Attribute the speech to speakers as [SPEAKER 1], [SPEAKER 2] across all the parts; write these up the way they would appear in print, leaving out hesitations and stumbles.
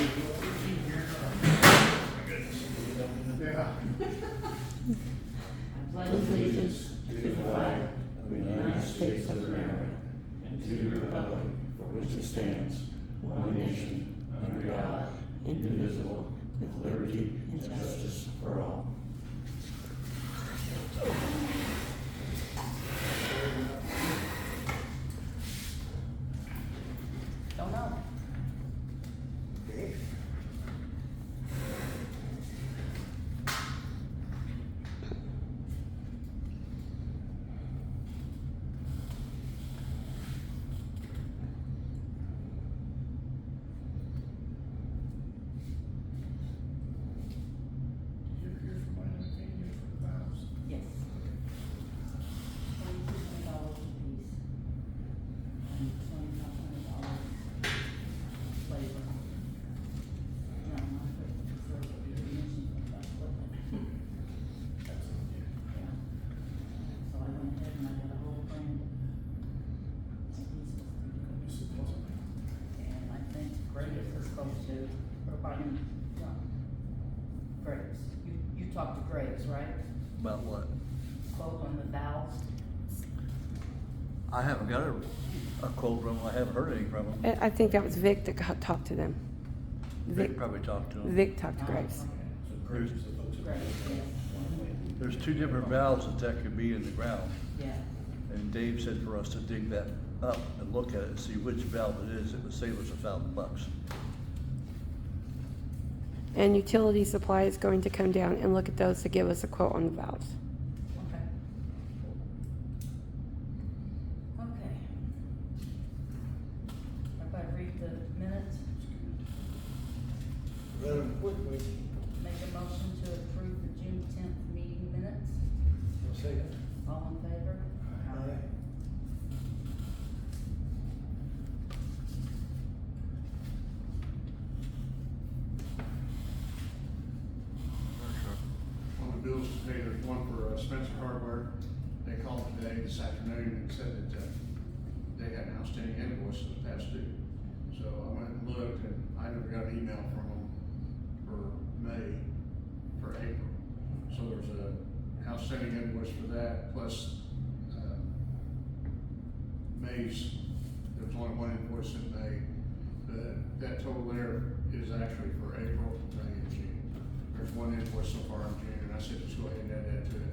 [SPEAKER 1] Yeah.
[SPEAKER 2] I pledge allegiance to the flag of the United States of America and to the republic for which it stands, one nation, under God, indivisible, with liberty and justice for all. Don't know.
[SPEAKER 1] Okay. You're here for mine, I came here for the vows.
[SPEAKER 2] Yes. $2,200 apiece. And $2,500 labor. No, not for you didn't mention about equipment.
[SPEAKER 1] That's it, yeah.
[SPEAKER 2] Yeah. So I went ahead and I got a whole brand.
[SPEAKER 1] You said that's okay.
[SPEAKER 2] And I think Graves is supposed to, or by him, no. Graves, you talked to Graves, right?
[SPEAKER 3] About what?
[SPEAKER 2] Quote on the valves.
[SPEAKER 3] I haven't got a quote from him, I haven't heard anything from him.
[SPEAKER 4] I think that was Vic that talked to them.
[SPEAKER 3] Vic probably talked to him.
[SPEAKER 4] Vic talked to Graves.
[SPEAKER 1] So Graves is supposed to.
[SPEAKER 2] Graves, yes.
[SPEAKER 3] There's two different valves that could be in the ground.
[SPEAKER 2] Yeah.
[SPEAKER 3] And Dave said for us to dig that up and look at it and see which valve it is. It would save us $1,000.
[SPEAKER 4] And utility supply is going to come down and look at those to give us a quote on the valves.
[SPEAKER 2] Okay. Okay. Everybody read the minutes,
[SPEAKER 1] Read them quickly.
[SPEAKER 2] make a motion to approve the June 10th meeting minutes.
[SPEAKER 1] One second.
[SPEAKER 2] All in favor?
[SPEAKER 1] Aye. On the bills to pay, there's one for Spencer Hardware. They called today, this afternoon, and said that they had an outstanding invoice that was past due. So I went and looked, and I never got an email from them for May, for April. So there's a outstanding invoice for that, plus May's, there was only one invoice in May. That total there is actually for April, May, and June. There's one invoice so far in June, and I said, just go ahead and add that to it.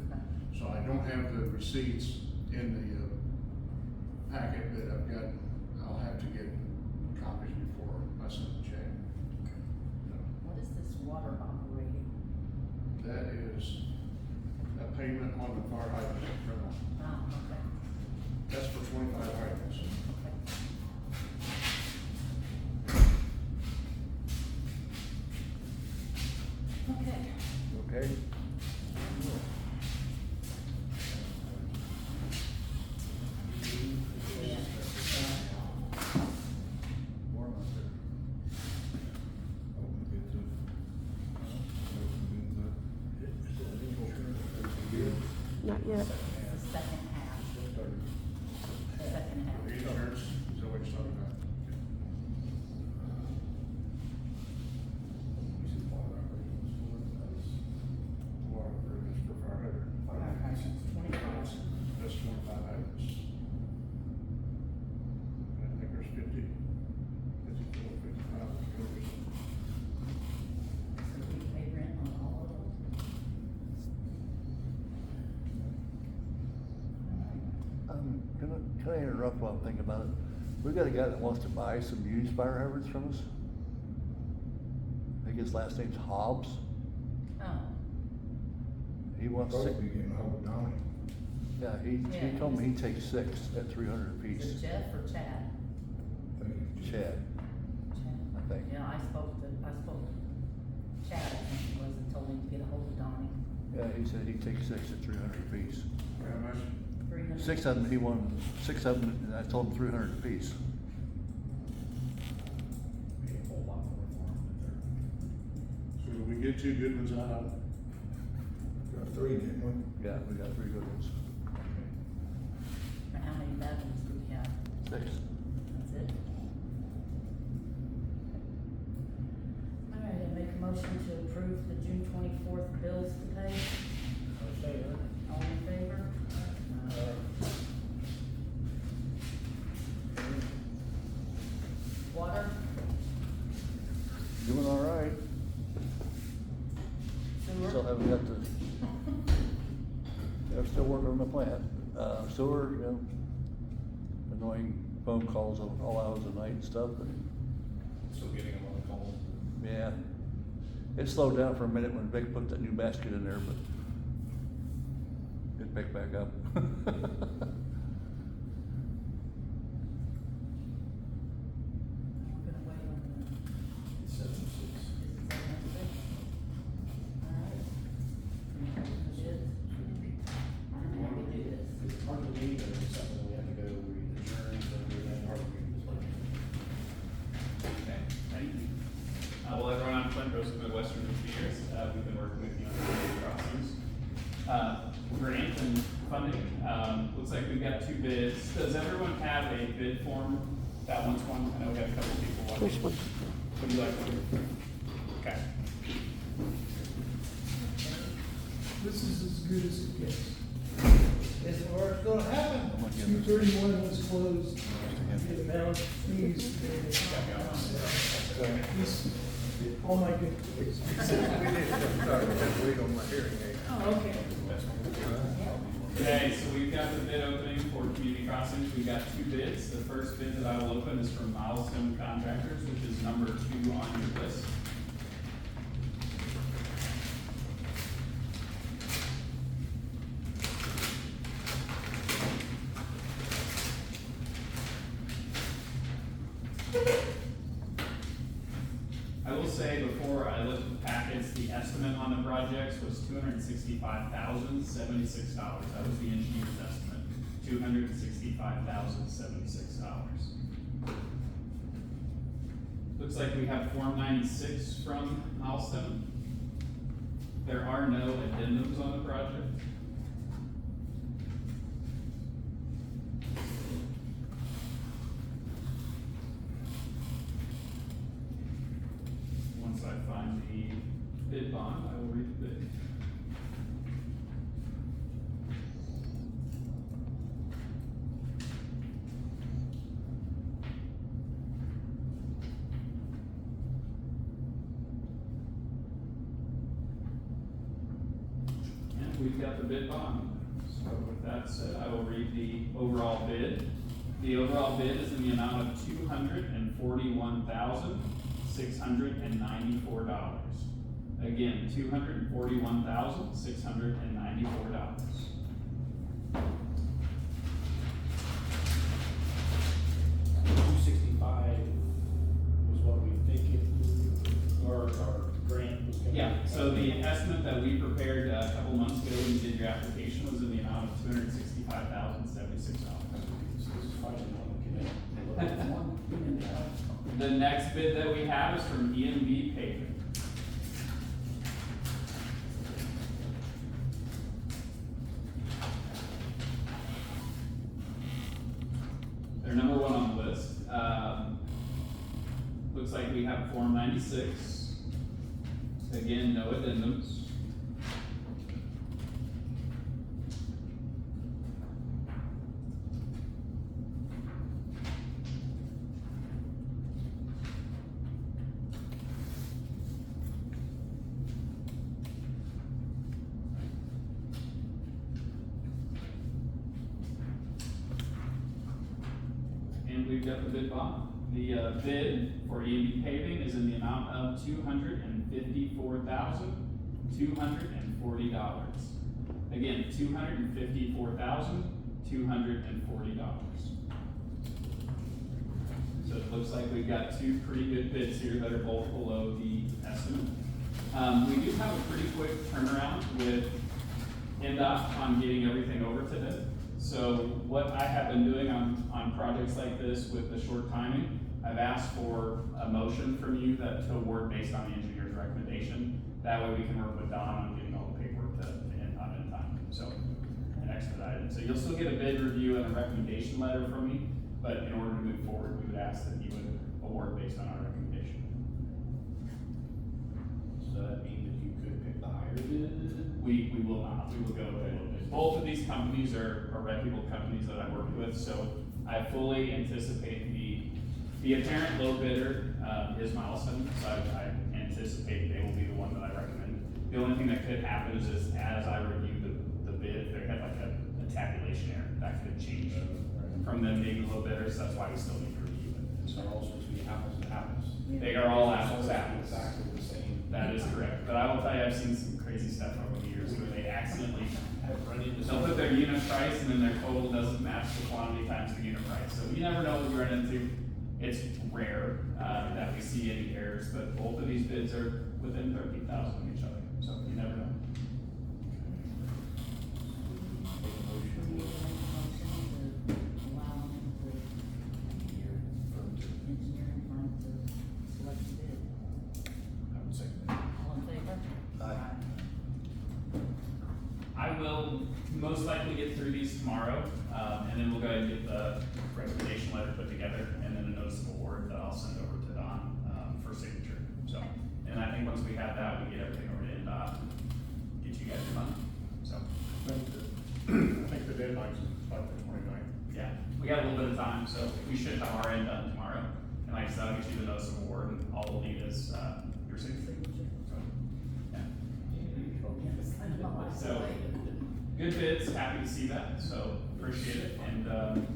[SPEAKER 1] So I don't have the receipts in the packet, but I'll have to get copies before I send the check.
[SPEAKER 2] What is this water operating?
[SPEAKER 1] That is a payment on the fire hydrant rental.
[SPEAKER 2] Oh, okay.
[SPEAKER 1] That's for 25 hydrants.
[SPEAKER 2] Okay. Okay.
[SPEAKER 3] Okay?
[SPEAKER 2] Yeah.
[SPEAKER 3] Warm out there.
[SPEAKER 4] Not yet.
[SPEAKER 2] The second half. Second half.
[SPEAKER 1] The insurance, is that what you're talking about? Water improvements for fire hydrant.
[SPEAKER 2] Fire hydrants, 25.
[SPEAKER 1] That's 25 hydrants. And I think there's 50, 54, 55.
[SPEAKER 2] So we pay rent on all of them?
[SPEAKER 3] Can I interrupt while I'm thinking about it? We got a guy that wants to buy some used fire hydrants from us. I think his last name's Hobbs.
[SPEAKER 2] Oh,
[SPEAKER 3] He wants
[SPEAKER 5] Supposed
[SPEAKER 3] six.
[SPEAKER 5] to be getting hold of Donnie.
[SPEAKER 3] Yeah,
[SPEAKER 2] Yeah,
[SPEAKER 3] he told me he'd take 6 at $300 a
[SPEAKER 2] is
[SPEAKER 3] piece.
[SPEAKER 2] it Jeff or Chad?
[SPEAKER 3] Chad,
[SPEAKER 2] Chad.
[SPEAKER 3] I think.
[SPEAKER 2] Yeah, I spoke to Chad, I think it was, and told him to get a hold of Donnie.
[SPEAKER 3] Yeah, he said he'd take 6 at $300 a piece.
[SPEAKER 1] How much?
[SPEAKER 2] 300.
[SPEAKER 3] 6 of them, he wanted 6 of them, and I told him 300 a piece.
[SPEAKER 1] Be a whole lot more for them than they're. So we get two good ones out of it?
[SPEAKER 5] Got 3, didn't we?
[SPEAKER 3] Yeah, we got 3 good ones.
[SPEAKER 2] And how many bad ones do we have?
[SPEAKER 3] 6.
[SPEAKER 2] That's it?
[SPEAKER 6] 24th bills to pay.
[SPEAKER 5] I'll say that.
[SPEAKER 6] All in favor? Water?
[SPEAKER 3] Doing all right.
[SPEAKER 6] Sewer?
[SPEAKER 3] Still haven't got the, they're still working on the plant. Sewer, you know, annoying phone calls at all hours of the night and stuff, but
[SPEAKER 2] Still getting them on the call.
[SPEAKER 3] yeah. It slowed down for a minute when Vic put that new basket in there, but it picked back up.
[SPEAKER 6] We're gonna wait on the,
[SPEAKER 2] 7-6.
[SPEAKER 6] this is on Wednesday. Alright. I'm happy to do this.
[SPEAKER 2] Is it hard to leave, or is it something we have to go, we adjourn, so everything, hard to read this one?
[SPEAKER 7] Okay, thank you. Well, everyone, I'm Clint Rose with Western Engineers. We've been working with you on community crossings. Grant and funding, looks like we've got 2 bids. Does everyone have a bid form? That one's one, I know we have a couple of people watching.
[SPEAKER 4] Which one?
[SPEAKER 7] Would you like one? Okay.
[SPEAKER 8] This is as good as it gets.
[SPEAKER 5] This is where it's gonna happen.
[SPEAKER 8] 231 was closed, the amount of fees. All my good boys.
[SPEAKER 5] Wait on my hearing aid.
[SPEAKER 8] Oh, okay.
[SPEAKER 7] Okay, so we've got the bid opening for community crossings. We've got 2 bids. The first bid that I will open is from Milestone Contractors, which is number 2 on your list. I will say, before I looked at the packets, the estimate on the projects was $265,076. That was the engineer's estimate, $265,076. Looks like we have Form 96 from Milestone. There are no addendums on the project. Once I find the bid bond, I will read the bid. And we've got the bid bond. So with that said, I will read the overall bid. The overall bid is in the amount of $241,694. Again, $241,694.
[SPEAKER 2] 265 was what we think it, our grant was gonna.
[SPEAKER 7] Yeah, so the estimate that we prepared a couple months ago when you did your application was in the amount of $265,076.
[SPEAKER 2] This is finally one that can.
[SPEAKER 7] The next bid that we have is from E&B Paving. They're number 1 on the list. Looks like we have Form 96. Again, no addendums. And we've got the bid bond. The bid for E&B paving is in the amount of $254,240. Again, $254,240. So it looks like we've got 2 pretty good bids here that are both below the estimate. We do have a pretty quick turnaround with NDOT on getting everything over to them. So what I have been doing on projects like this with the short timing, I've asked for a motion from you that to award based on the engineer's recommendation. That way we can work with Don on getting all the paperwork to NDOT in time, so, and expedite it. So you'll still get a bid review and a recommendation letter from me, but in order to move forward, we would ask that you would award based on our recommendation.
[SPEAKER 2] So that means that you could pick the highest
[SPEAKER 7] We will not, we will go with, both of these companies are reputable companies that I work with, so I fully anticipate the apparent low bidder, is Milestone, so I anticipate they will be the one that I recommend. The only thing that could happen is as I review the bid, if they had like a tabulation error, that could change from them being the low bidder, so that's why we still need to review it.
[SPEAKER 2] So they're all supposed to be apples to apples.
[SPEAKER 7] They are all apples to apples.
[SPEAKER 2] Exactly the same.
[SPEAKER 7] That is correct, but I will tell you, I've seen some crazy stuff over the years where they accidentally, they'll put their unit price and then their total doesn't match the quantity times the unit price, so you never know what you run into. It's rare, that we see any errors, but both of these bids are within 13,000 of each other, so you never know.
[SPEAKER 6] We need to make a motion to allow the engineering firm to select the bid.
[SPEAKER 2] I would say that.
[SPEAKER 6] All in favor?
[SPEAKER 3] Aye.
[SPEAKER 7] I will most likely get through these tomorrow, and then we'll go ahead and get the recommendation letter put together, and then a notice of award that I'll send over to Don, for signature, so. And I think once we have that, we get everything over to NDOT, get you guys your money, so.
[SPEAKER 1] I think the deadline's like the 29th.
[SPEAKER 7] Yeah, we got a little bit of time, so we should have our end done tomorrow. And like I said, I'll get you the notice of award, and all we'll need is, your signature. So, yeah. So, good bids, happy to see that, so appreciate it, and,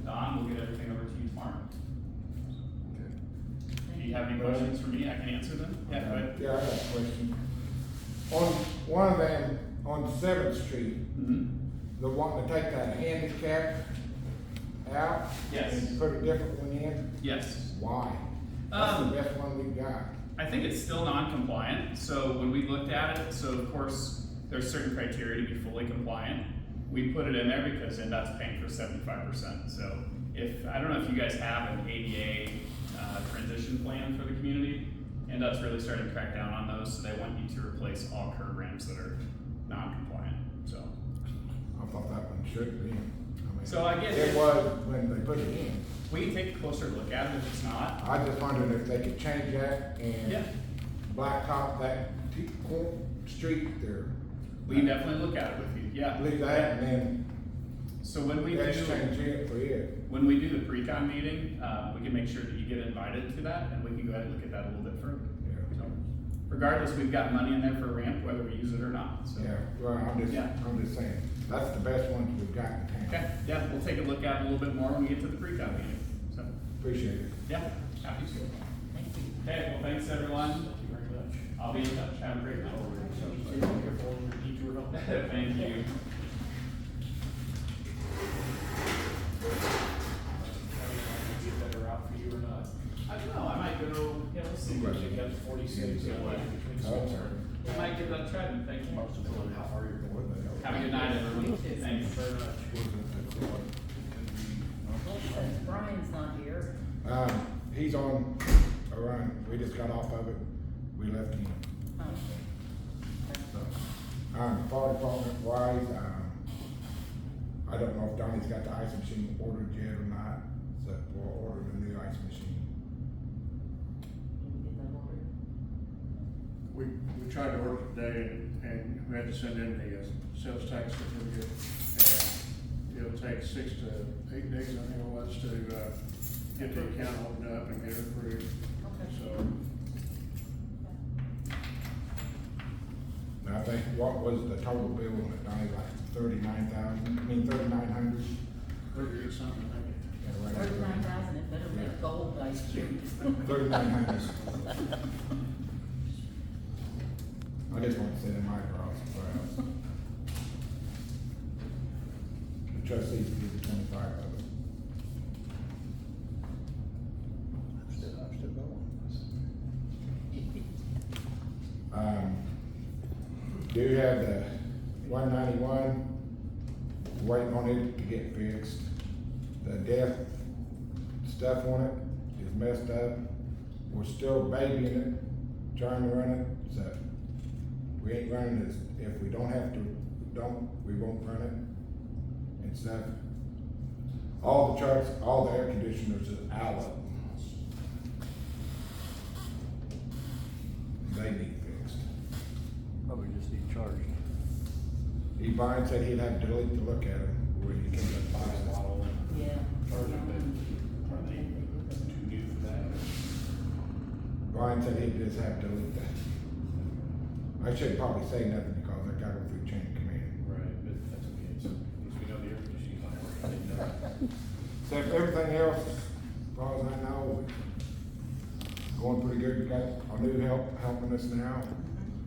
[SPEAKER 7] Don, we'll get everything over to you tomorrow. Do you have any questions for me? I can answer them. Yeah, go ahead.
[SPEAKER 5] Yeah, I got a question. On one of them, on Seventh Street,
[SPEAKER 7] Mm-hmm.
[SPEAKER 5] the one to take that handicap out?
[SPEAKER 7] Yes.
[SPEAKER 5] And put a different one in?
[SPEAKER 7] Yes.
[SPEAKER 5] Why? That's the best one we got.
[SPEAKER 7] I think it's still non-compliant, so when we looked at it, so of course, there's certain criteria to be fully compliant. We put it in there because NDOT's paying for 75%, so if, I don't know if you guys have an ADA, transition plan for the community, NDOT's really starting to crack down on those, so they want you to replace all curb ramps that are non-compliant, so.
[SPEAKER 5] I thought that one should be. I mean,
[SPEAKER 7] So I guess-
[SPEAKER 5] it was when they put it in.
[SPEAKER 7] We can take a closer look at it if it's not.
[SPEAKER 5] I just wondered if they could change that
[SPEAKER 7] Yeah.
[SPEAKER 5] and blacktop that street there.
[SPEAKER 7] We can definitely look at it with you, yeah.
[SPEAKER 5] Leave that and
[SPEAKER 7] So when we
[SPEAKER 5] then
[SPEAKER 7] do,
[SPEAKER 5] exchange it for it.
[SPEAKER 7] when we do the pre-con meeting, we can make sure that you get invited to that, and we can go ahead and look at that a little bit further.
[SPEAKER 5] Yeah.
[SPEAKER 7] So, regardless, we've got money in there for a ramp, whether we use it or not, so.
[SPEAKER 5] Yeah, well, I'm just saying, that's the best ones we've got in town.
[SPEAKER 7] Okay, yeah, we'll take a look at it a little bit more when we get to the pre-con meeting, so,
[SPEAKER 5] Appreciate it.
[SPEAKER 7] yeah, happy to.
[SPEAKER 6] Thank you.
[SPEAKER 7] Okay, well, thanks, everyone.
[SPEAKER 2] Thank you very much.
[SPEAKER 7] I'll be in touch. Have a great night. Thank you.
[SPEAKER 2] Get better out for you or not?
[SPEAKER 7] I don't know, I might go, yeah, we'll see.
[SPEAKER 2] I think that's 46 away between schools.
[SPEAKER 7] I might get that treading, thank you.
[SPEAKER 2] How far you're going.
[SPEAKER 7] Have a good night, everyone. Thanks.
[SPEAKER 2] Very much.
[SPEAKER 6] Brian's not here.
[SPEAKER 5] He's on a run, we just got off of it, we left him.
[SPEAKER 6] Oh.
[SPEAKER 5] So, fire department wise, I don't know if Donnie's got the ice machine ordered yet or not, so we'll order the new ice machine.
[SPEAKER 6] Did we get that ordered?
[SPEAKER 1] We tried to order today and we had to send in the sales tax certificate. And it'll take 6 to 8 days, I think it was, to get the account opened up and get it approved.
[SPEAKER 6] Okay.
[SPEAKER 1] So,
[SPEAKER 5] And I think, what was the total bill on it, Donnie, like 3,900?
[SPEAKER 1] 38 something, I think.
[SPEAKER 5] Yeah, right at
[SPEAKER 6] 39,000, it better be gold ice cubes.
[SPEAKER 5] 3,900. I just want to send in my cross, perhaps. The trustees give the 25 of it.
[SPEAKER 3] I'm still going.
[SPEAKER 5] Do you have the 191, waiting on it to get fixed. The death stuff on it is messed up. We're still babying it, trying to run it, so we ain't running this. If we don't have to, we won't run it and stuff. All the trucks, all the air conditioners are out of them. They need fixed.
[SPEAKER 3] Probably just need charged.
[SPEAKER 5] Brian said he'd have Delete to look at them when he came to buy them.
[SPEAKER 6] Yeah.
[SPEAKER 2] Are they too new for that?
[SPEAKER 5] Brian said he'd just have Delete that. I should probably say nothing because I gotta go through chain of command.
[SPEAKER 2] Right, but that's okay, so at least we know the air conditioning's not working.
[SPEAKER 5] So everything else, as far as I know, going pretty good. We got our new help helping us now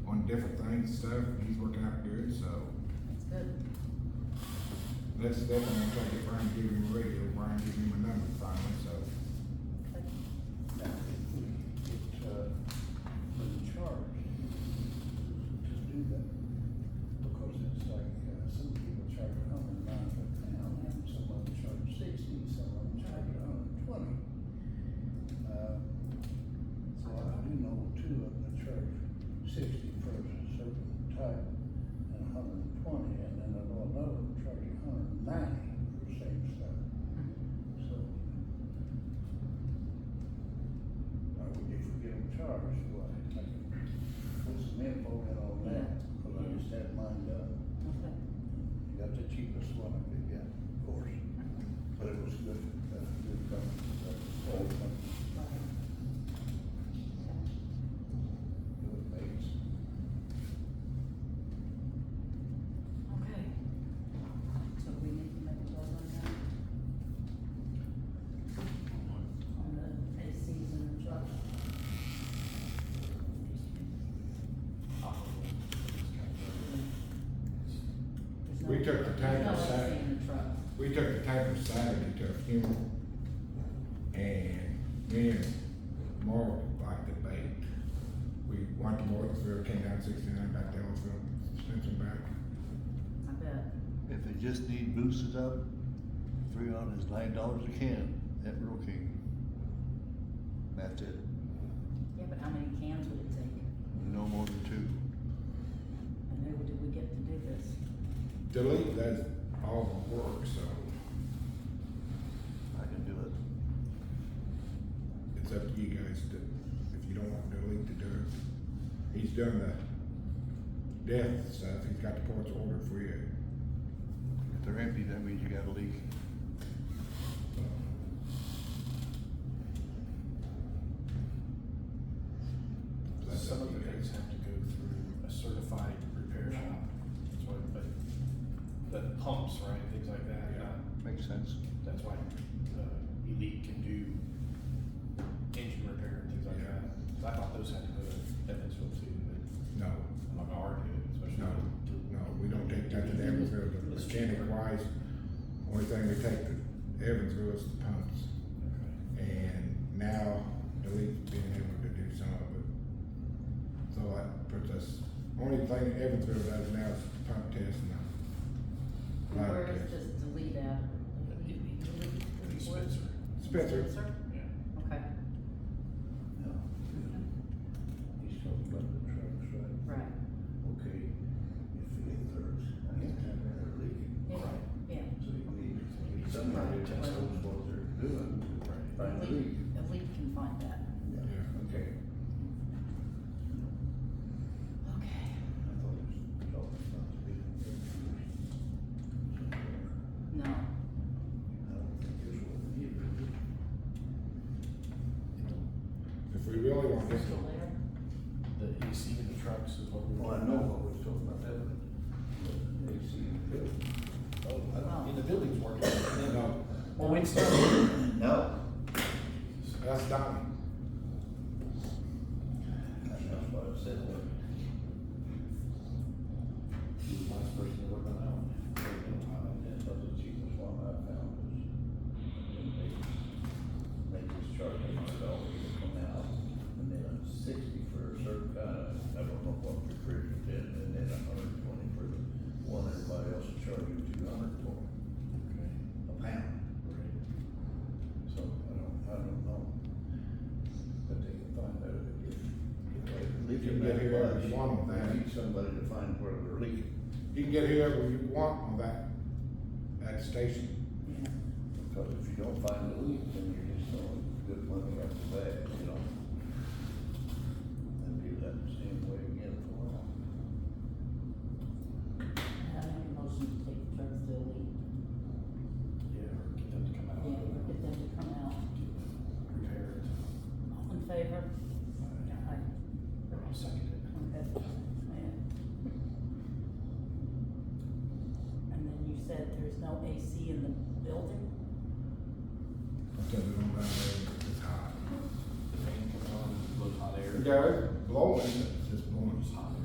[SPEAKER 5] on different things and stuff. He's working out good, so
[SPEAKER 6] That's good.
[SPEAKER 5] next step, I'm gonna try to get Brian to give him a radio. Brian gave him a number finally, so.
[SPEAKER 2] Now, if we get, for the charge, just do that, because it's like, some people charge $109 per pound, and some of them charge $60, some of them charge $120. So I do know two of them that charge $60 for a certain type, and $120, and then I know another one charging $190 for the same stuff. So, if we get them charged, well, I can put some info in on that, because I just had mine done.
[SPEAKER 6] Okay.
[SPEAKER 2] You got the cheapest one I could get, of course, but it was good, good company, old company, good base.
[SPEAKER 6] Okay. So we need to make a vote on that? On the ACs and the trucks? There's
[SPEAKER 5] We
[SPEAKER 6] no-
[SPEAKER 5] took the tanker
[SPEAKER 6] there's no AC
[SPEAKER 5] Saturday.
[SPEAKER 6] in the truck.
[SPEAKER 5] We took the tanker Saturday to a funeral, and me and Mark like debate. We went to Morrisville, came down 69 back to Ellisville, spent some back.
[SPEAKER 6] I bet.
[SPEAKER 3] If they just need boosted up, $3 is $9 a can at Rural King. That's it,
[SPEAKER 6] Yeah, but how many cans would it take?
[SPEAKER 3] no more than 2.
[SPEAKER 6] And who did we get to do this?
[SPEAKER 5] Delete does all the work, so
[SPEAKER 3] I can do it.
[SPEAKER 5] it's up to you guys to, if you don't want Delete to do it. He's done the death stuff, he's got the parts ordered for you.
[SPEAKER 3] If they're empty, that means you got a leak.
[SPEAKER 2] Some of the things have to go through a certified repair shop, that's why, but the pumps, right, things like that,
[SPEAKER 3] Makes sense.
[SPEAKER 2] that's why, Elite can do engine repair and things like that. So I thought those had to go to Evansville too, but
[SPEAKER 5] No,
[SPEAKER 2] I'm not gonna argue it, especially.
[SPEAKER 5] no, we don't take that to Evansville, the mechanic wise, only thing we take to Evansville is the pumps. And now Delete's being able to do some of it. So that puts us, only thing Evansville does now is pump test and ladder
[SPEAKER 6] Where is
[SPEAKER 5] test.
[SPEAKER 6] just delete at?
[SPEAKER 2] Spencer.
[SPEAKER 5] Spencer.
[SPEAKER 2] Yeah.
[SPEAKER 6] Okay,
[SPEAKER 2] He's talking about the trucks, right?
[SPEAKER 6] right.
[SPEAKER 2] Okay, if there's, I guess, they're leaking.
[SPEAKER 6] Yeah, yeah.
[SPEAKER 2] So you need somebody to test what they're doing, find the leak.
[SPEAKER 6] Elite can find that.
[SPEAKER 5] Yeah.
[SPEAKER 2] Okay.
[SPEAKER 6] Okay.
[SPEAKER 2] I thought it was talking about the big.
[SPEAKER 6] No,
[SPEAKER 2] I don't think there's what we need, really.
[SPEAKER 5] If we really want this,
[SPEAKER 6] still there?
[SPEAKER 2] The AC in the trucks is what we.
[SPEAKER 9] Well, I know what we're talking about, that, but the AC in the building.
[SPEAKER 2] Oh, in the building's working.
[SPEAKER 5] no,
[SPEAKER 2] Oh, Winston.
[SPEAKER 9] No.
[SPEAKER 5] that's Donnie.
[SPEAKER 9] That's what I said.
[SPEAKER 2] He's the last person to work on that one.
[SPEAKER 9] That's the cheapest one I found was, they just charge $8 to come out, and then $60 for a certain kind of, I don't know what refrigerator did, and then $120 for the one everybody else is charging $200 for,
[SPEAKER 2] Okay.
[SPEAKER 9] a pound. So, I don't know. But they can find out if
[SPEAKER 5] You can get whoever you want on that.
[SPEAKER 9] We need somebody to find where they're leaking.
[SPEAKER 5] You can get whoever you want on that station.
[SPEAKER 6] Yeah.
[SPEAKER 9] Because if you don't find the leak, then you're just throwing good money after bad, you know? And do that the same way again for a while.
[SPEAKER 6] I make a no AC in the building?
[SPEAKER 5] Because it don't run there, it's hot.
[SPEAKER 2] The fan comes on, it blows hot air.
[SPEAKER 5] Yeah, it's blowing, it's just blowing.
[SPEAKER 2] It's hot air.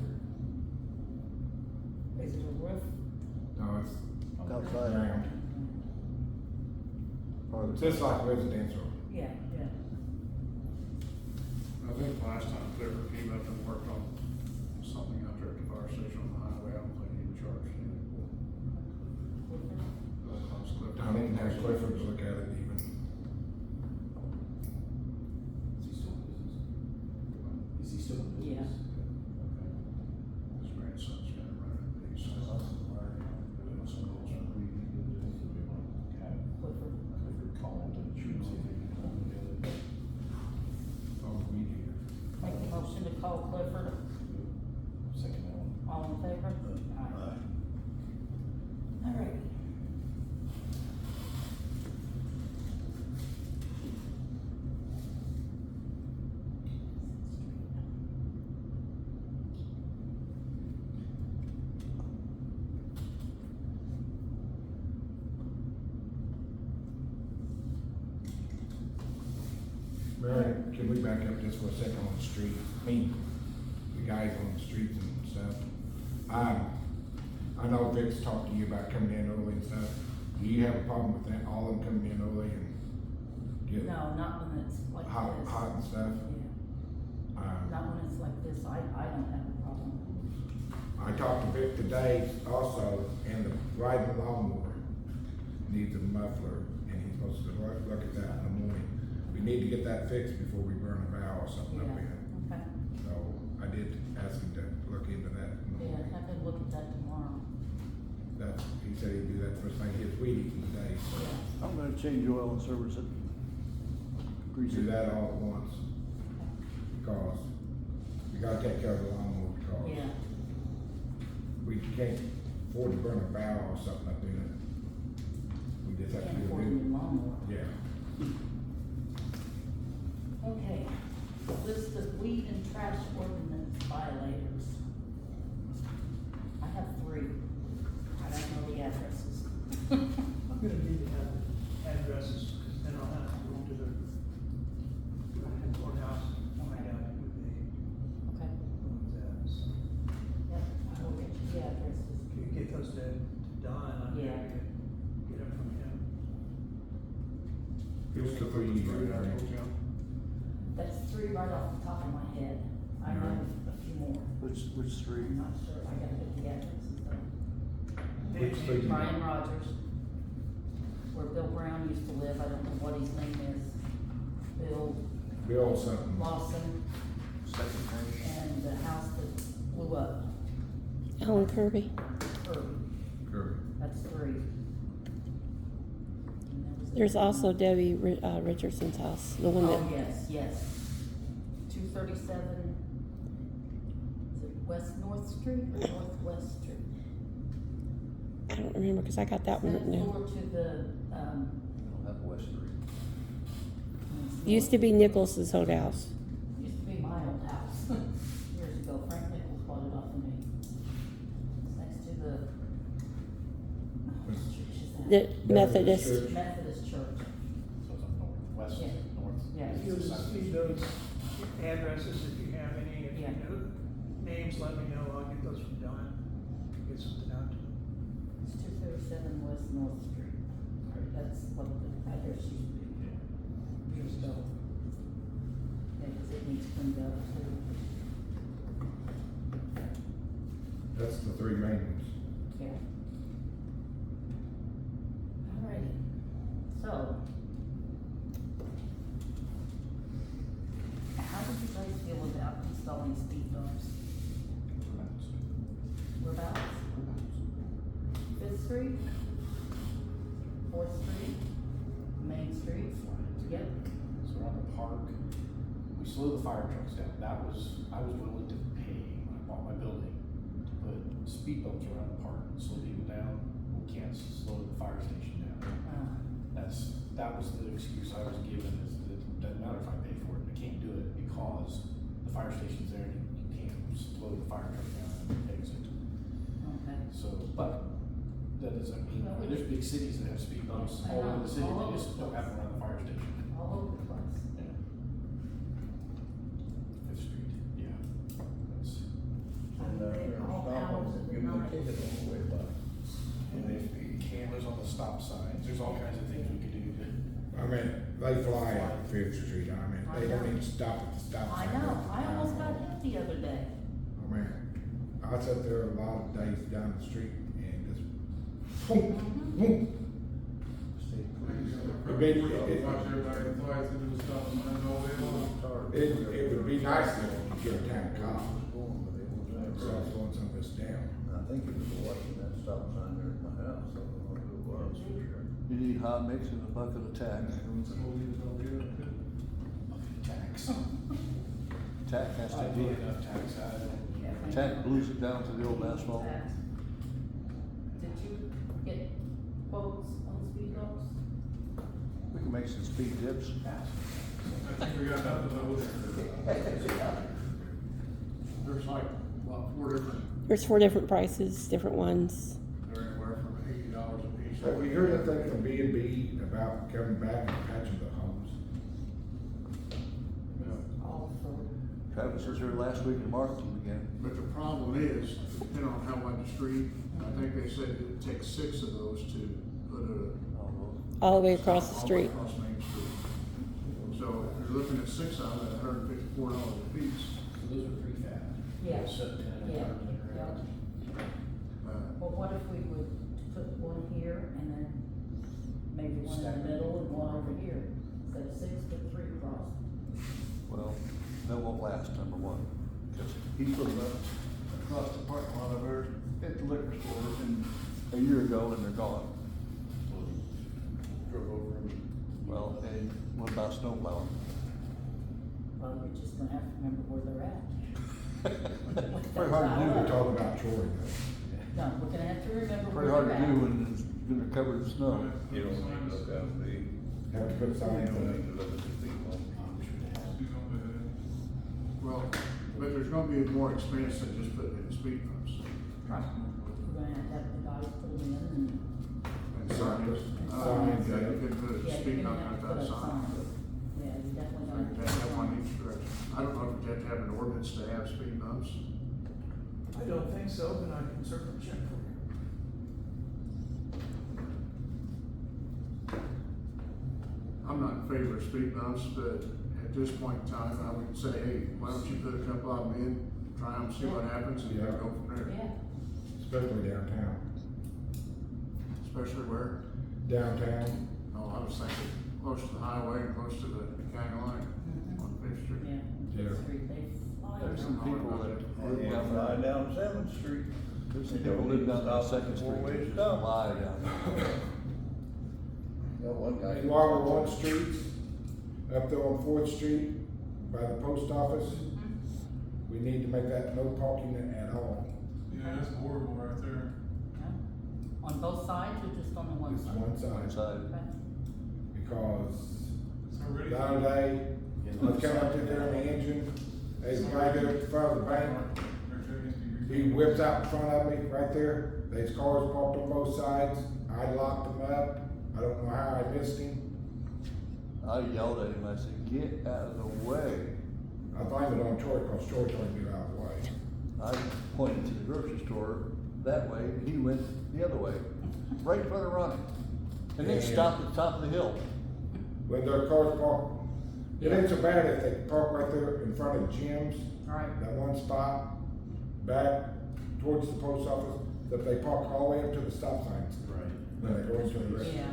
[SPEAKER 6] Is it a roof?
[SPEAKER 5] No, it's
[SPEAKER 3] Outside.
[SPEAKER 5] ground.
[SPEAKER 3] Part of
[SPEAKER 5] It's
[SPEAKER 3] the-
[SPEAKER 5] just like residential.
[SPEAKER 6] Yeah, yeah.
[SPEAKER 1] I think last time Clifford came up and worked on something out there at the fire station on the highway, I don't think he was charged anything.
[SPEAKER 5] Tommy can have Clifford to look at it even.
[SPEAKER 2] Is he still in business? Is he still in
[SPEAKER 6] Yeah.
[SPEAKER 2] business? Okay.
[SPEAKER 1] His grandson's gonna run it, but he's.
[SPEAKER 2] Doing some goals for we need to do. We might have
[SPEAKER 6] Clifford.
[SPEAKER 2] Clifford call him to shoot and see if he can come together.
[SPEAKER 5] Oh, we do.
[SPEAKER 6] Make a motion to call Clifford.
[SPEAKER 2] Second that one.
[SPEAKER 6] All in favor? Aye. All right.
[SPEAKER 5] Mary, can we back up just for a second on the street? The guys on the streets and stuff. I know Vic's talked to you about coming in early and stuff. Do you have a problem with that, all of them coming in early and get
[SPEAKER 6] No, not when it's like
[SPEAKER 5] hot,
[SPEAKER 6] this.
[SPEAKER 5] hot and stuff?
[SPEAKER 6] Yeah, not when it's like this, I don't have a problem.
[SPEAKER 5] I talked to Vic today also, and the riding lawnmower needs a muffler, and he's supposed to look at that in the morning. We need to get that fixed before we burn a valve or something up
[SPEAKER 6] Yeah,
[SPEAKER 5] in.
[SPEAKER 6] okay.
[SPEAKER 5] So I did ask him to look into that. in the
[SPEAKER 6] Yeah,
[SPEAKER 5] morning.
[SPEAKER 6] I can look at that tomorrow.
[SPEAKER 5] That, he said he'd do that first thing, his weed eating today, so
[SPEAKER 6] Yeah.
[SPEAKER 3] I'm gonna change oil and service it. Grease
[SPEAKER 5] do
[SPEAKER 3] it.
[SPEAKER 5] that all at once, because we gotta take care of the lawnmower, because
[SPEAKER 6] Yeah,
[SPEAKER 5] we can't afford to burn a valve or something up in it. We just have to
[SPEAKER 6] can't
[SPEAKER 5] do
[SPEAKER 6] afford a
[SPEAKER 5] it.
[SPEAKER 6] new lawnmower.
[SPEAKER 5] Yeah.
[SPEAKER 6] Okay, list of weed and trash ordinance violators. I have 3. I don't know the addresses.
[SPEAKER 8] I'm gonna need to have addresses, because then I'll have to go to the courthouse, find out who they,
[SPEAKER 6] Okay,
[SPEAKER 8] who that is.
[SPEAKER 6] yep, I will get you the addresses.
[SPEAKER 8] Can you get those to Don, I'm gonna
[SPEAKER 6] Yeah.
[SPEAKER 8] get them from him.
[SPEAKER 5] It's the three you got, right?
[SPEAKER 6] That's 3 right off the top of my head. I have a few more.
[SPEAKER 3] Which three?
[SPEAKER 6] I'm not sure, I gotta get the addresses though.
[SPEAKER 5] Which three?
[SPEAKER 6] Brian Rogers, where Bill Brown used to live, I don't know what his name is.
[SPEAKER 5] Bill something.
[SPEAKER 6] Lawson,
[SPEAKER 3] Second page.
[SPEAKER 6] and the house that blew up,
[SPEAKER 4] Alan Kirby.
[SPEAKER 6] Kirby,
[SPEAKER 5] Kirby.
[SPEAKER 6] that's 3. And that was it.
[SPEAKER 4] There's also Debbie Richardson's house, the one
[SPEAKER 6] Oh,
[SPEAKER 4] that,
[SPEAKER 6] yes. 237, is it West North Street or Northwest Street?
[SPEAKER 4] I don't remember, cause I got that one
[SPEAKER 6] Next
[SPEAKER 4] written
[SPEAKER 6] door
[SPEAKER 4] down.
[SPEAKER 6] to the,
[SPEAKER 3] We don't have West Street.
[SPEAKER 4] Used to be Nicholas's old house.
[SPEAKER 6] Used to be my old house, years ago, Frank Nichols bought it off of me. It's next to the, what church is that?
[SPEAKER 4] The Methodist.
[SPEAKER 5] Church.
[SPEAKER 6] Methodist Church.
[SPEAKER 2] So it's up northwest,
[SPEAKER 6] Yeah.
[SPEAKER 2] north.
[SPEAKER 6] Yeah.
[SPEAKER 8] You'll just need those addresses if you have any, if you
[SPEAKER 6] Yeah.
[SPEAKER 8] know names, let me know, I'll get those from Don, get something out to them.
[SPEAKER 6] It's 237 West North Street. That's what the address used to be years ago. Yeah, 'cause it needs cleaned up too.
[SPEAKER 5] That's the 3 main ones.
[SPEAKER 6] Yeah. Alrighty, so. How did you guys feel about installing speed bumps? Whereabouts? 5th Street? 4th Street? Main Street? Yep.
[SPEAKER 2] So around the park, we slowed the fire trucks down. That was, I was willing to pay when I bought my building to put speed bumps around the park and slow people down. We can't slow the fire station down. That was the excuse I was given, is that it doesn't matter if I pay for it, I can't do it because the fire station's there and you can't slow the fire truck down and exit.
[SPEAKER 6] Okay.
[SPEAKER 2] So, but the
[SPEAKER 10] that doesn't mean, I mean, there's big cities that have speed bumps all over the city, they just don't have them around the fire station.
[SPEAKER 6] All over the place.
[SPEAKER 10] Yeah. Fifth Street, yeah. That's,
[SPEAKER 9] And,
[SPEAKER 6] They all hours of the
[SPEAKER 9] give them a
[SPEAKER 6] night.
[SPEAKER 9] ticket on the way by.
[SPEAKER 10] and there's cameras on the stop signs, there's all kinds of things we could do to.
[SPEAKER 5] I mean, they fly on Fifth Street, I mean, they don't even stop at the stop
[SPEAKER 6] I
[SPEAKER 5] sign.
[SPEAKER 6] know, I almost got hit the other day.
[SPEAKER 5] I mean, I sat there a lot of days down the street and just, boom, boom. It would be nice if we could get a town cop, so I was slowing some of this down.
[SPEAKER 9] I think it was watching that stop sign there at my house, I don't know who it was, for sure.
[SPEAKER 3] You need hot mix and a bucket of tack.
[SPEAKER 10] Tax.
[SPEAKER 3] Tack has to
[SPEAKER 10] I
[SPEAKER 3] be,
[SPEAKER 10] put enough tax out.
[SPEAKER 3] tack glues it down to the old asphalt.
[SPEAKER 6] Did you get quotes on speed bumps?
[SPEAKER 3] We can make some speed dips.
[SPEAKER 1] I think we got that to know. There's like, what, 4 different,
[SPEAKER 4] There's 4 different prices, different ones.
[SPEAKER 1] they're anywhere from $80 a piece.
[SPEAKER 5] Have you heard anything from B&B about coming back and patching the homes?
[SPEAKER 6] All for,
[SPEAKER 3] Travis was here last week in Martin again.
[SPEAKER 1] But the problem is, depending on how wide the street, I think they said it takes 6 of those to put
[SPEAKER 4] All the way across the
[SPEAKER 1] all
[SPEAKER 4] street.
[SPEAKER 1] across Main Street. So if you're looking at 6 of them at $154 a piece,
[SPEAKER 10] So those are prefab.
[SPEAKER 6] Yeah.
[SPEAKER 10] Set in and
[SPEAKER 6] Yeah.
[SPEAKER 10] turn it around.
[SPEAKER 6] well, what if we would put one here and then maybe one in the middle and one over here? Instead of 6, put 3 across.
[SPEAKER 3] Well, that won't last, number one, because he put them up across the parking lot of ours at the liquor store a year ago and they're gone.
[SPEAKER 10] Drove over them.
[SPEAKER 3] Well, and what about snow plowing?
[SPEAKER 6] Well, we're just gonna have to remember where they're at.
[SPEAKER 3] Pretty hard to
[SPEAKER 5] We
[SPEAKER 3] do.
[SPEAKER 5] talk about Troy though.
[SPEAKER 6] No, we're gonna have to remember
[SPEAKER 3] Pretty
[SPEAKER 6] where
[SPEAKER 3] hard
[SPEAKER 6] they're
[SPEAKER 3] to
[SPEAKER 6] at.
[SPEAKER 3] do when it's gonna cover the snow.
[SPEAKER 9] You don't need to look out for the, you
[SPEAKER 5] Have to put signs
[SPEAKER 9] don't need
[SPEAKER 5] up.
[SPEAKER 9] to look at the people.
[SPEAKER 1] well, but there's gonna be more expense than just putting in speed bumps.
[SPEAKER 6] Right. We're gonna have the guys put them in and,
[SPEAKER 1] And signs,
[SPEAKER 5] Signs,
[SPEAKER 1] yeah, you
[SPEAKER 5] yeah.
[SPEAKER 1] could put a
[SPEAKER 6] yeah,
[SPEAKER 1] speed
[SPEAKER 6] you're
[SPEAKER 1] bump
[SPEAKER 6] gonna have to
[SPEAKER 1] without
[SPEAKER 6] put up
[SPEAKER 1] signs.
[SPEAKER 6] signs. Yeah, you definitely
[SPEAKER 1] So
[SPEAKER 6] gonna
[SPEAKER 1] you
[SPEAKER 6] have
[SPEAKER 1] have
[SPEAKER 6] to
[SPEAKER 1] to have
[SPEAKER 6] put
[SPEAKER 1] one
[SPEAKER 6] signs.
[SPEAKER 1] each direction. I don't know if you have to have an ordinance to have speed bumps.
[SPEAKER 8] I don't think so, but I can certainly check for you.
[SPEAKER 1] I'm not in favor of speed bumps, but at this point in time, I would say, hey, why don't you put a couple of them in, try them, see what happens, and then go from there.
[SPEAKER 6] Yeah,
[SPEAKER 5] Especially downtown.
[SPEAKER 1] Especially where,
[SPEAKER 5] Downtown,
[SPEAKER 1] oh, I was thinking close to the highway and close to the county line on Fifth Street.
[SPEAKER 6] yeah,
[SPEAKER 5] Yeah.
[SPEAKER 6] Fifth Street, they fly.
[SPEAKER 3] There's some people that live
[SPEAKER 9] Yeah,
[SPEAKER 3] down
[SPEAKER 9] fly
[SPEAKER 3] there.
[SPEAKER 9] down Seventh Street.
[SPEAKER 3] There's some
[SPEAKER 9] You
[SPEAKER 3] people
[SPEAKER 9] don't
[SPEAKER 3] live
[SPEAKER 9] need to
[SPEAKER 3] down on
[SPEAKER 9] stop
[SPEAKER 3] Second
[SPEAKER 9] at
[SPEAKER 3] Street,
[SPEAKER 9] four-way
[SPEAKER 3] they just
[SPEAKER 9] stop.
[SPEAKER 3] lie down there.
[SPEAKER 9] Got one guy.
[SPEAKER 5] and while we're on streets, up there on Fourth Street, by the post office, we need to make that no parking at all.
[SPEAKER 11] Yeah, that's horrible right there.
[SPEAKER 6] Yeah. On both sides or just on the one
[SPEAKER 5] Just
[SPEAKER 6] side?
[SPEAKER 5] one side,
[SPEAKER 3] Inside.
[SPEAKER 6] Okay.
[SPEAKER 5] because
[SPEAKER 11] It's already.
[SPEAKER 5] the other day, I was coming up to there in the engine, there's a guy there at the front of the bank, he whips out in front of me, right there, there's cars parked on both sides, I locked them up, I don't know how I missed him.
[SPEAKER 3] I yelled at him, I said, get out of the way.
[SPEAKER 5] I blamed it on Troy, cause Troy told me to get out of the way.
[SPEAKER 3] I pointed to the grocery store that way, and he went the other way, right in front of Ronnie. And then
[SPEAKER 5] Yeah.
[SPEAKER 3] stopped at the top of the hill.
[SPEAKER 5] When their cars park, it ain't so bad if they park right there in front of Jim's,
[SPEAKER 6] Right.
[SPEAKER 5] that one spot, back towards the post office, that they park all the way up to the stop signs.
[SPEAKER 10] Right.
[SPEAKER 5] Then they go into the rest.
[SPEAKER 6] Yeah,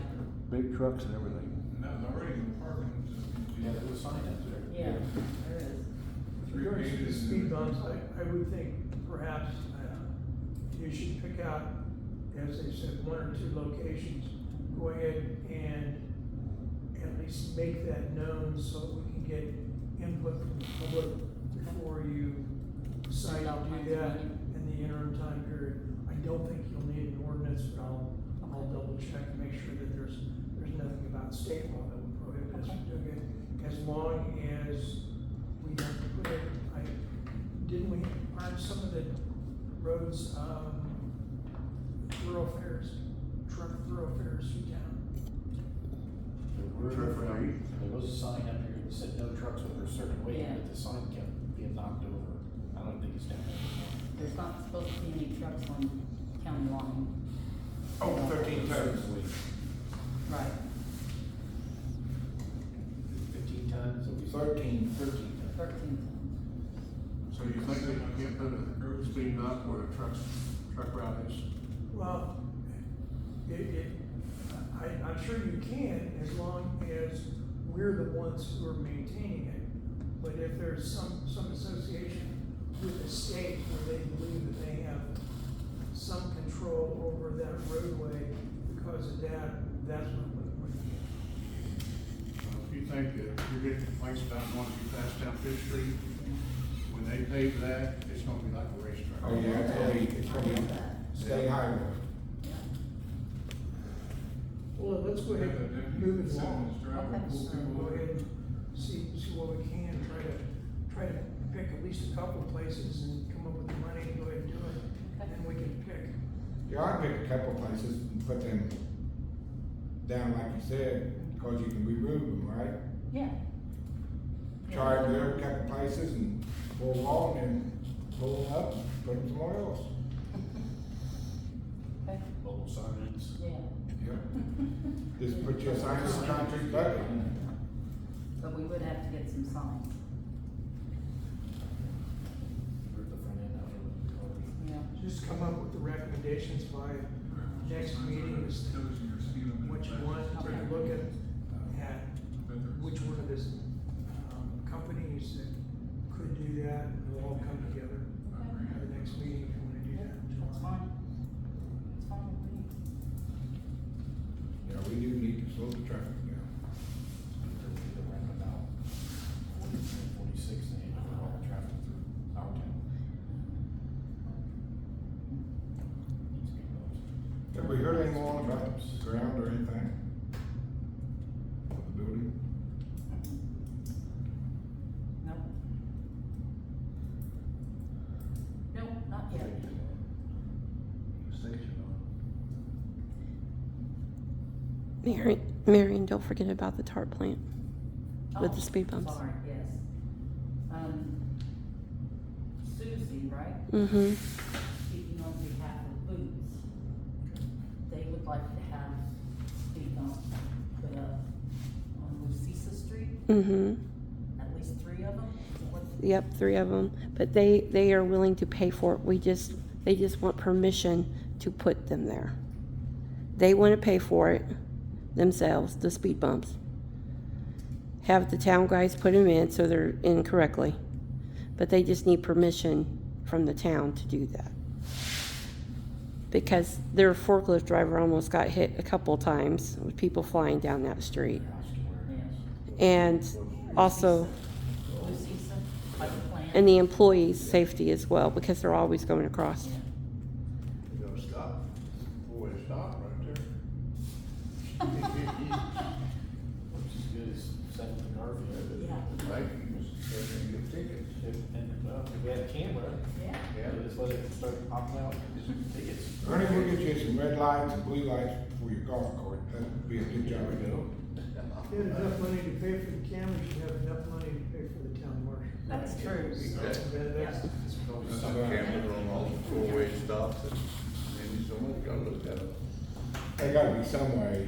[SPEAKER 3] Big trucks and everything.
[SPEAKER 11] And that was already in the parking, just.
[SPEAKER 10] Yeah, there was a sign up there.
[SPEAKER 6] yeah, there is.
[SPEAKER 8] With regards to the speed bumps, I would think perhaps, you should pick out, as they said, 1 or 2 locations. Go ahead and at least make that known so we can get input from the public before you decide to do that in the interim time period. I don't think you'll need an ordinance, but I'll double check and make sure that there's nothing about state law that would prohibit us from doing it. As long as we have to put it, didn't we, aren't some of the roads, thoroughfares? truck thoroughfares through town.
[SPEAKER 10] There was a sign up here that said no trucks over a certain weight,
[SPEAKER 6] Yeah.
[SPEAKER 10] but the sign kept being knocked over. I don't think it's down there anymore.
[SPEAKER 6] There's not supposed to be any trucks on county line.
[SPEAKER 5] Oh, 13 tons.
[SPEAKER 6] Right.
[SPEAKER 10] 15 tons, so we.
[SPEAKER 5] 13.
[SPEAKER 10] 13 tons.
[SPEAKER 6] 13 tons.
[SPEAKER 1] So you think that you can't put a speed bump where a truck route is?
[SPEAKER 8] Well, I'm sure you can, as long as we're the ones who are maintaining it. But if there's some association with the state where they believe that they have some control over that roadway because of that, that's what would be.
[SPEAKER 1] If you think that you're getting complaints about once you pass down Fifth Street, when they pave that, it's gonna be like a racetrack.
[SPEAKER 5] Oh, yeah, it's gonna be state highway.
[SPEAKER 8] Well, let's go ahead and move it along.
[SPEAKER 6] Okay.
[SPEAKER 8] Go ahead and see what we can, try to pick at least a couple of places and come up with the money and go ahead and do it. And then we can pick.
[SPEAKER 5] Yeah, I'd pick a couple places and put them down like you said, cause you can remove them, right?
[SPEAKER 6] Yeah.
[SPEAKER 5] Try it there, a couple places and pull along and pull them up, put them somewhere else.
[SPEAKER 6] Okay.
[SPEAKER 10] Mobile signs.
[SPEAKER 6] Yeah.
[SPEAKER 5] Yeah. Just put your sign in the concrete bucket.
[SPEAKER 6] But we would have to get some signs.
[SPEAKER 10] Rip the front end out of the cars.
[SPEAKER 6] Yeah.
[SPEAKER 8] Just come up with the recommendations by next meeting, as to what you want, take a look at which one of these, companies that could do that, and we'll all come together at the next meeting if you wanna do that.
[SPEAKER 6] That's fine. That's fine with me.
[SPEAKER 5] Yeah, we do need to slow the traffic down.
[SPEAKER 10] Around about 46, they have all the traffic through our town. Needs to be closed.
[SPEAKER 5] Have we heard any more about the ground or anything? Of the building?
[SPEAKER 6] No. No, not yet.
[SPEAKER 3] Station
[SPEAKER 4] Marion, don't forget about the tar plant with the speed bumps.
[SPEAKER 6] Sorry, yes. Susie, right?
[SPEAKER 4] Mm-hmm.
[SPEAKER 6] Speaking on behalf of Boots, they would like to have speed bumps put up on Lucisa Street,
[SPEAKER 4] Mm-hmm.
[SPEAKER 6] at least 3 of them. Is that what-
[SPEAKER 4] Yep, 3 of them. But they are willing to pay for it. They just want permission to put them there. They want to pay for it themselves, the speed bumps. Have the town guys put them in so they're in correctly. But they just need permission from the town to do that. Because their forklift driver almost got hit a couple times with people flying down that street. And also,
[SPEAKER 6] Lucisa, by the plan?
[SPEAKER 4] and the employees' safety as well, because they're always going across.
[SPEAKER 6] Yeah.
[SPEAKER 9] You gotta stop, four-way stop right there.
[SPEAKER 10] Which is good as 7th and Garfield.
[SPEAKER 6] Yeah.
[SPEAKER 9] Right, you just get tickets.
[SPEAKER 10] And, well, if we had a camera,
[SPEAKER 6] Yeah.
[SPEAKER 10] they just let it start popping out tickets.
[SPEAKER 5] Ernie, we'll get you some red lights and blue lights for your golf cart. That'd be a good job.
[SPEAKER 8] If you had enough money to pay for the cameras, you have enough money to pay for the town marshal.
[SPEAKER 6] That's true.
[SPEAKER 8] That's-
[SPEAKER 9] Some cameras on all the four-way stops, and maybe someone's gotta look at them.
[SPEAKER 5] There gotta be some way,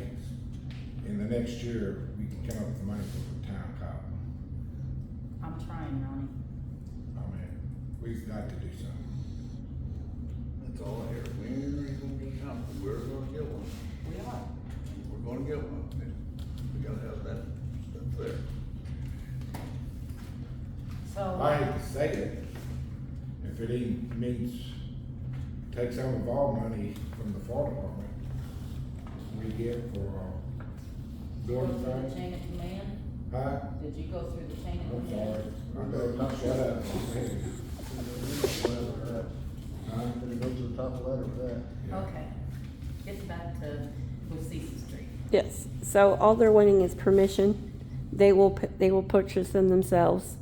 [SPEAKER 5] in the next year, we can come up with money for the town cop.
[SPEAKER 6] I'm trying, Ronnie.
[SPEAKER 5] I mean, we've got to do something.
[SPEAKER 9] That's all I hear, when are you gonna get something, we're gonna get one,
[SPEAKER 6] We are.
[SPEAKER 9] we're gonna get one, we gotta have that stuff there.
[SPEAKER 6] So.
[SPEAKER 5] I hate to say it, if it even means take some of our money from the fire department, we get for,
[SPEAKER 6] Go
[SPEAKER 5] building
[SPEAKER 6] through the
[SPEAKER 5] things.
[SPEAKER 6] chain of command?
[SPEAKER 5] Huh?
[SPEAKER 6] Did you go through the chain of
[SPEAKER 5] I'm
[SPEAKER 6] command?
[SPEAKER 5] sorry, I better not shut up. Huh?
[SPEAKER 3] Better go to the top of the ladder with that.
[SPEAKER 5] Yeah.
[SPEAKER 6] Okay. Get back to Lucisa Street.
[SPEAKER 4] Yes, so all they're wanting is permission. They will purchase them themselves.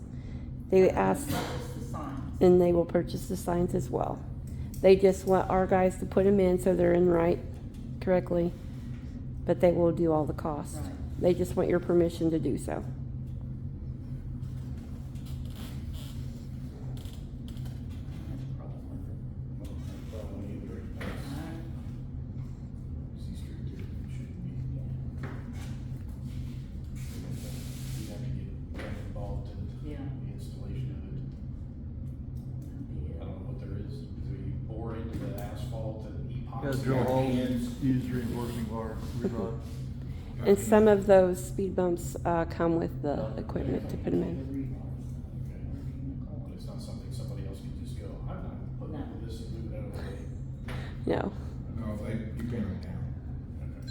[SPEAKER 4] They ask,
[SPEAKER 6] Just the signs.
[SPEAKER 4] and they will purchase the signs as well. They just want our guys to put them in so they're in right, directly, but they will do all the costs.
[SPEAKER 6] Right.
[SPEAKER 4] They just want your permission to do so.
[SPEAKER 10] Probably either.
[SPEAKER 6] Alright.
[SPEAKER 10] C Street there shouldn't be. You have to get involved in
[SPEAKER 6] Yeah.
[SPEAKER 10] the installation of it. I don't know what there is. Do you bore into the asphalt and epoxy?
[SPEAKER 3] Got drill holes, use reinforcing bar, rebar.
[SPEAKER 4] And some of those speed bumps, come with the equipment to put them in.
[SPEAKER 10] Okay. But it's not something somebody else can just go, I'm not putting up with this and move it out of the way.
[SPEAKER 4] No.
[SPEAKER 5] No, you bring them down.
[SPEAKER 10] Okay.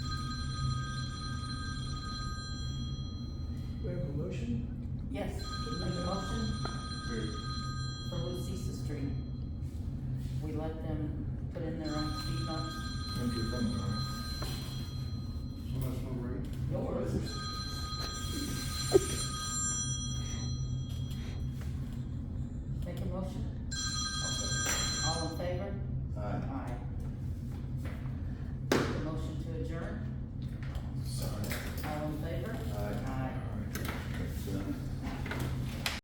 [SPEAKER 8] We have a motion?
[SPEAKER 6] Yes, can you make a motion for Lucy's Street? We let them put in their own speed bumps.
[SPEAKER 5] When's your phone on?
[SPEAKER 1] So that's no rate?
[SPEAKER 6] Yours.